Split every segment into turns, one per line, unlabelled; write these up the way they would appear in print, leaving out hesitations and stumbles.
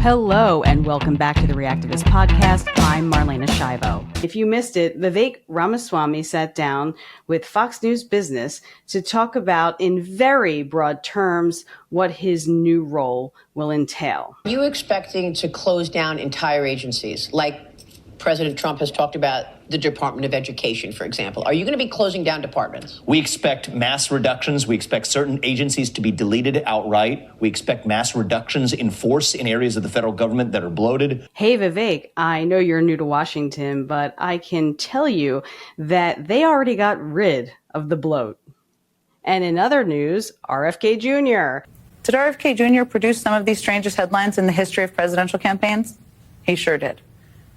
Hello, and welcome back to the Reactivist Podcast. I'm Marlena Shivo. If you missed it, Vivek Ramaswamy sat down with Fox News Business to talk about, in very broad terms, what his new role will entail.
Are you expecting to close down entire agencies, like President Trump has talked about the Department of Education, for example? Are you going to be closing down departments?
We expect mass reductions. We expect certain agencies to be deleted outright. We expect mass reductions in force in areas of the federal government that are bloated.
Hey, Vivek, I know you're new to Washington, but I can tell you that they already got rid of the bloat. And in other news, RFK Jr.
Did RFK Jr. produce some of these strangest headlines in the history of presidential campaigns? He sure did.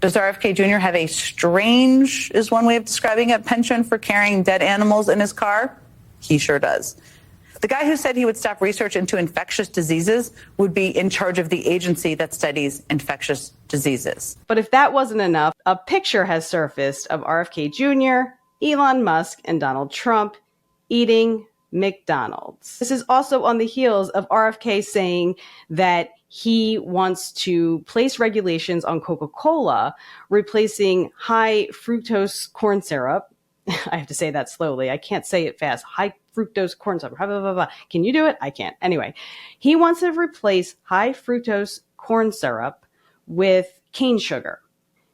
Does RFK Jr. have a strange, is one way of describing it, penchant for carrying dead animals in his car? He sure does. The guy who said he would stop research into infectious diseases would be in charge of the agency that studies infectious diseases.
But if that wasn't enough, a picture has surfaced of RFK Jr., Elon Musk, and Donald Trump eating McDonald's. This is also on the heels of RFK saying that he wants to place regulations on Coca-Cola, replacing high fructose corn syrup. I have to say that slowly. I can't say it fast. High fructose corn syrup. Blah, blah, blah, blah. Can you do it? I can't. Anyway, he wants to replace high fructose corn syrup with cane sugar.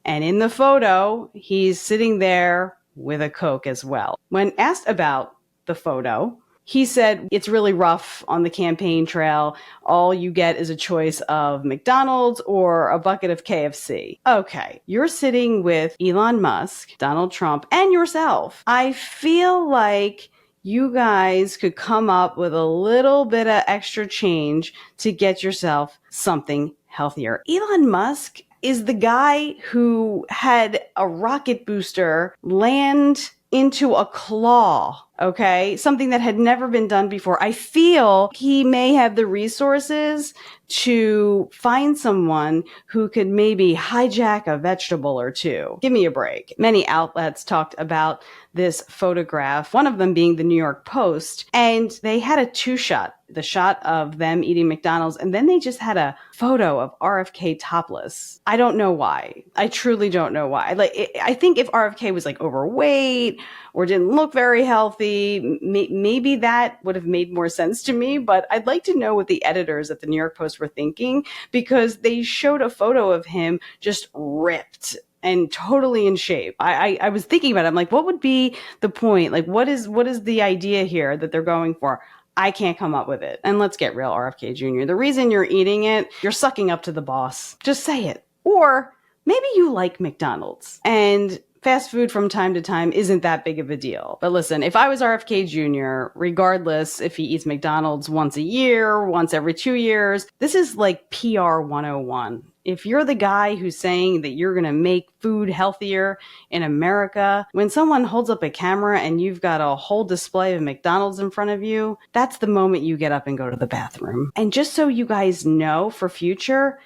And in the photo, he's sitting there with a Coke as well. When asked about the photo, he said it's really rough on the campaign trail. All you get is a choice of McDonald's or a bucket of KFC. Okay, you're sitting with Elon Musk, Donald Trump, and yourself. I feel like you guys could come up with a little bit of extra change to get yourself something healthier. Elon Musk is the guy who had a rocket booster land into a claw, okay? Something that had never been done before. I feel he may have the resources to find someone who could maybe hijack a vegetable or two. Give me a break. Many outlets talked about this photograph, one of them being the New York Post, and they had a two-shot, the shot of them eating McDonald's, and then they just had a photo of RFK topless. I don't know why. I truly don't know why. I think if RFK was overweight or didn't look very healthy, maybe that would have made more sense to me. But I'd like to know what the editors at the New York Post were thinking, because they showed a photo of him just ripped and totally in shape. I was thinking about it. I'm like, what would be the point? What is the idea here that they're going for? I can't come up with it. And let's get real, RFK Jr. The reason you're eating it, you're sucking up to the boss. Just say it. Or maybe you like McDonald's and fast food from time to time isn't that big of a deal. But listen, if I was RFK Jr., regardless if he eats McDonald's once a year, once every 2 years, this is like PR 101. If you're the guy who's saying that you're going to make food healthier in America, when someone holds up a camera and you've got a whole display of McDonald's in front of you, that's the moment you get up and go to the bathroom. And just so you guys know for future,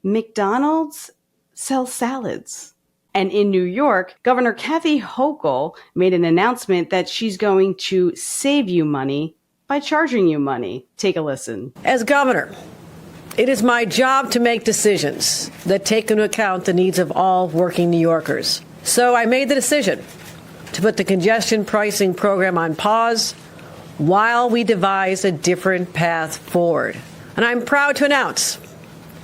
McDonald's sells salads. And in New York, Governor Kathy Hochul made an announcement that she's going to save you money by charging you money. Take a listen.
As governor, it is my job to make decisions that take into account the needs of all working New Yorkers. So I made the decision to put the congestion pricing program on pause while we devise a different path forward. And I'm proud to announce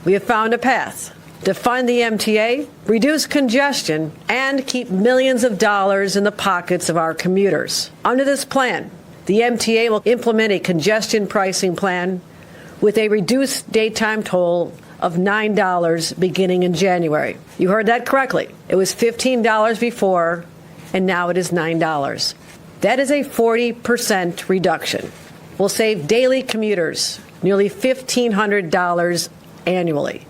we have found a path to fund the MTA, reduce congestion, and keep millions of dollars in the pockets of our commuters. Under this plan, the MTA will implement a congestion pricing plan with a reduced daytime toll of $9 beginning in January. You heard that correctly. It was $15 before, and now it is $9. That is a 40% reduction. Will save daily commuters nearly $1,500 annually.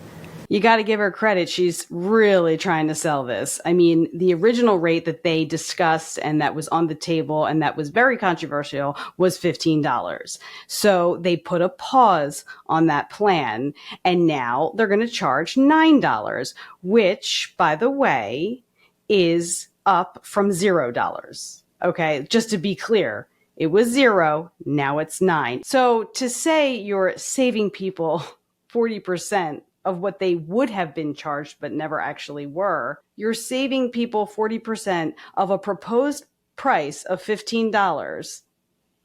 You got to give her credit. She's really trying to sell this. I mean, the original rate that they discussed and that was on the table and that was very controversial was $15. So they put a pause on that plan, and now they're going to charge $9, which, by the way, is up from $0. Okay, just to be clear, it was 0, now it's 9. So to say you're saving people 40%, of what they would have been charged but never actually were, you're saving people 40% of a proposed price of $15,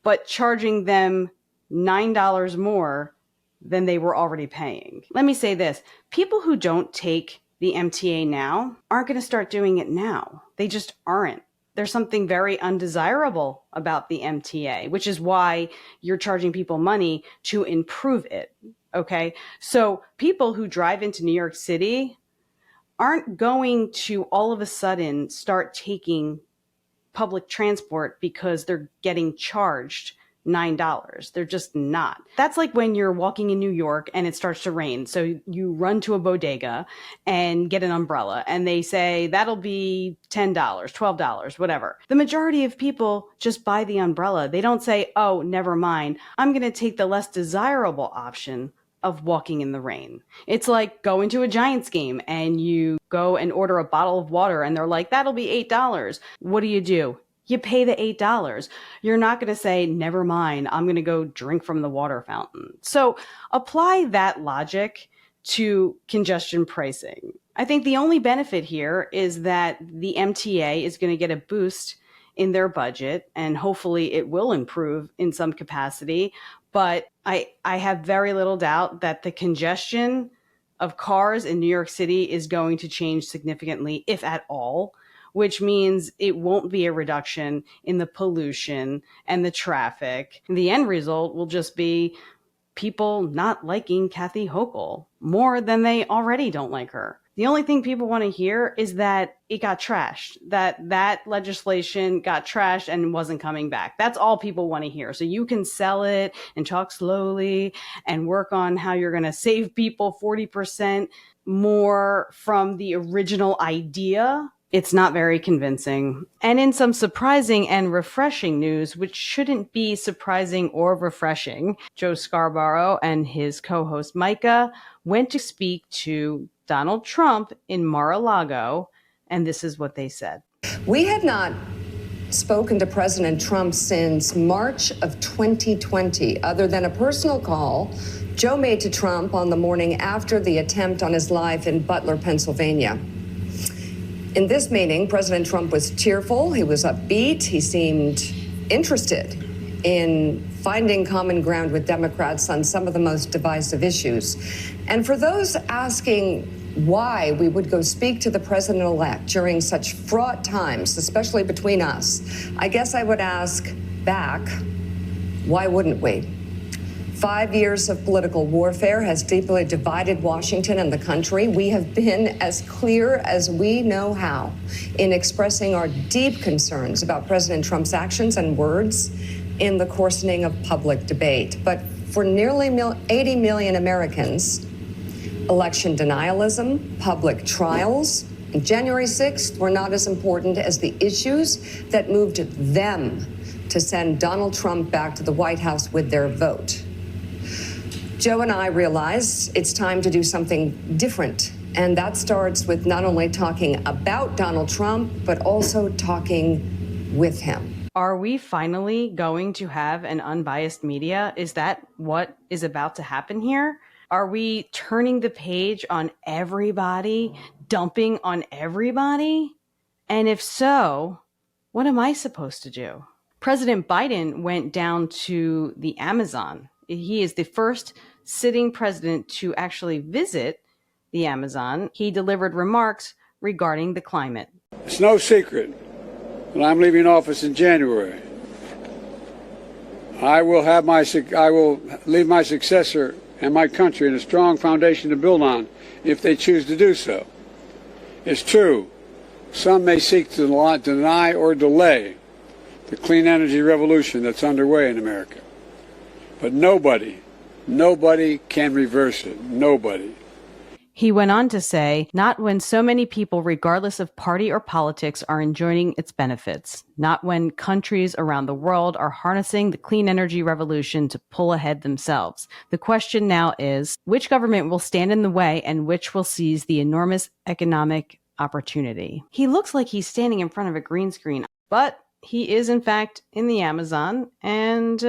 but charging them $9 more than they were already paying. Let me say this. People who don't take the MTA now aren't going to start doing it now. They just aren't. There's something very undesirable about the MTA, which is why you're charging people money to improve it. Okay. So people who drive into New York City aren't going to all of a sudden start taking public transport because they're getting charged $9. They're just not. That's like when you're walking in New York and it starts to rain. So you run to a bodega and get an umbrella and they say that'll be $10, $12, whatever. The majority of people just buy the umbrella. They don't say, oh, never mind. I'm going to take the less desirable option of walking in the rain. It's like going to a Giants game and you go and order a bottle of water and they're like, that'll be $8. What do? You pay the $8. You're not going to say, never mind, I'm going to go drink from the water fountain. So apply that logic to congestion pricing. I think the only benefit here is that the MTA is going to get a boost in their budget, and hopefully it will improve in some capacity. But I have very little doubt that the congestion of cars in New York City is going to change significantly, if at all, which means it won't be a reduction in the pollution and the traffic. The end result will just be people not liking Kathy Hochul more than they already don't like her. The only thing people want to hear is that it got trashed, that legislation got trashed and wasn't coming back. That's all people want to hear. So you can sell it and talk slowly and work on how you're going to save people 40% more from the original idea. It's not very convincing. And in some surprising and refreshing news, which shouldn't be surprising or refreshing, Joe Scarborough and his co-host Micah went to speak to Donald Trump in Mar-a-Lago, and this is what they said.
We had not spoken to President Trump since March of 2020, other than a personal call Joe made to Trump on the morning after the attempt on his life in Butler, Pennsylvania. In this meeting, President Trump was cheerful, he was upbeat, he seemed interested in finding common ground with Democrats on some of the most divisive issues. And for those asking why we would go speak to the president-elect during such fraught times, especially between us, I guess I would ask back, why wouldn't we? 5 years of political warfare has deeply divided Washington and the country. We have been as clear as we know how in expressing our deep concerns about President Trump's actions and words in the coarsening of public debate. But for nearly 80 million Americans, election denialism, public trials, and January 6th were not as important as the issues that moved them to send Donald Trump back to the White House with their vote. Joe and I realize it's time to do something different. And that starts with not only talking about Donald Trump, but also talking with him.
Are we finally going to have an unbiased media? Is that what is about to happen here? Are we turning the page on everybody, dumping on everybody? And if so, what am I supposed to do? President Biden went down to the Amazon. He is the first sitting president to actually visit the Amazon. He delivered remarks regarding the climate.
It's no secret that I'm leaving office in January. I will leave my successor and my country in a strong foundation to build on if they choose to do so. It's true, some may seek to deny or delay the clean energy revolution that's underway in America. But nobody can reverse it. Nobody.
He went on to say, not when so many people, regardless of party or politics, are enjoying its benefits. Not when countries around the world are harnessing the clean energy revolution to pull ahead themselves. The question now is, which government will stand in the way and which will seize the enormous economic opportunity? He looks like he's standing in front of a green screen, but he is in fact in the Amazon, and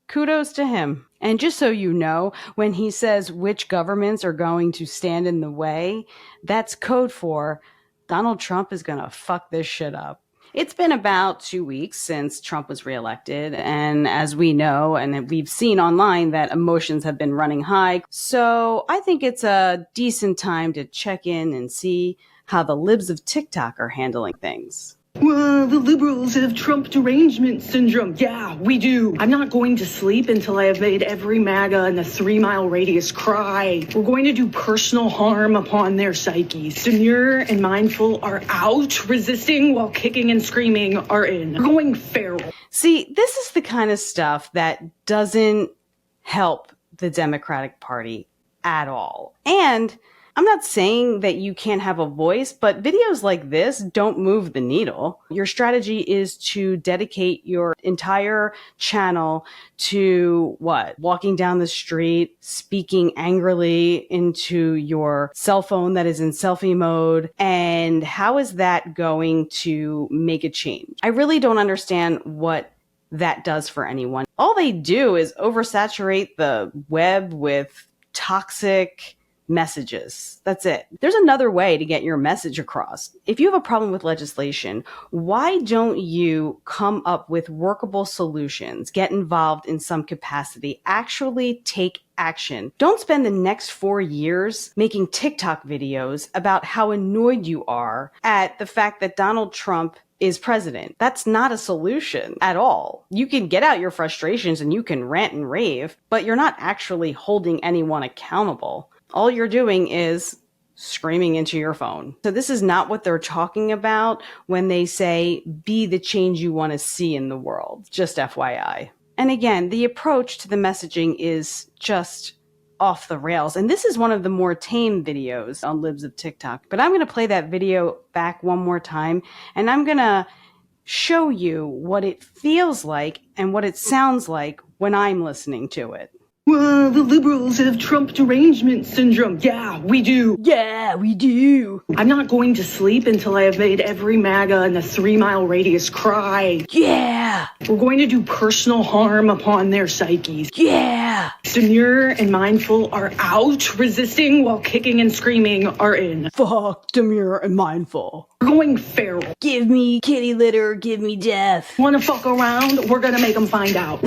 kudos to him. And just so you know, when he says which governments are going to stand in the way, that's code for Donald Trump is going to fuck this shit up. It's been about 2 weeks since Trump was reelected, and as we know, and we've seen online, that emotions have been running high. So I think it's a decent time to check in and see how the libs of TikTok are handling things.
Well, the liberals have Trump derangement syndrome. Yeah, we do. I'm not going to sleep until I have made every MAGA in the 3-mile radius cry. We're going to do personal harm upon their psyches. Demure and mindful are out. Resisting while kicking and screaming are in. We're going feral.
See, this is the kind of stuff that doesn't help the Democratic Party at all. And I'm not saying that you can't have a voice, but videos like this don't move the needle. Your strategy is to dedicate your entire channel to what? Walking down the street, speaking angrily into your cell phone that is in selfie mode. And how is that going to make a change? I really don't understand what that does for anyone. All they do is oversaturate the web with toxic messages. That's it. There's another way to get your message across. If you have a problem with legislation, why don't you come up with workable solutions, get involved in some capacity, actually take action? Don't spend the next 4 years making TikTok videos about how annoyed you are at the fact that Donald Trump is president. That's not a solution at all. You can get out your frustrations and you can rant and rave, but you're not actually holding anyone accountable. All you're doing is screaming into your phone. So this is not what they're talking about when they say, be the change you want to see in the world. Just FYI. And again, the approach to the messaging is just off the rails. And this is one of the more tame videos on Libs of TikTok. But I'm going to play that video back one more time, and I'm going to show you what it feels like and what it sounds like when I'm listening to it.
Well, the liberals have Trump derangement syndrome. Yeah, we do.
Yeah, we do.
I'm not going to sleep until I have made every MAGA in the 3-mile radius cry.
Yeah.
We're going to do personal harm upon their psyches.
Yeah.
Demure and mindful are out. Resisting while kicking and screaming are in.
Fuck demure and mindful.
We're going feral.
Give me kitty litter, give me death.
Wanna fuck around? We're gonna make them find out.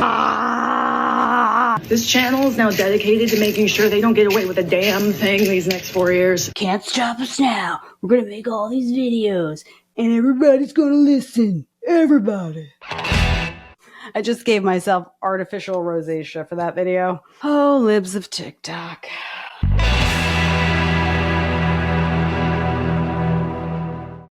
This channel is now dedicated to making sure they don't get away with a damn thing these next 4 years.
Can't stop us now. We're gonna make all these videos and everybody's gonna listen. Everybody. I just gave myself artificial rosacea for that video. Oh, libs of TikTok.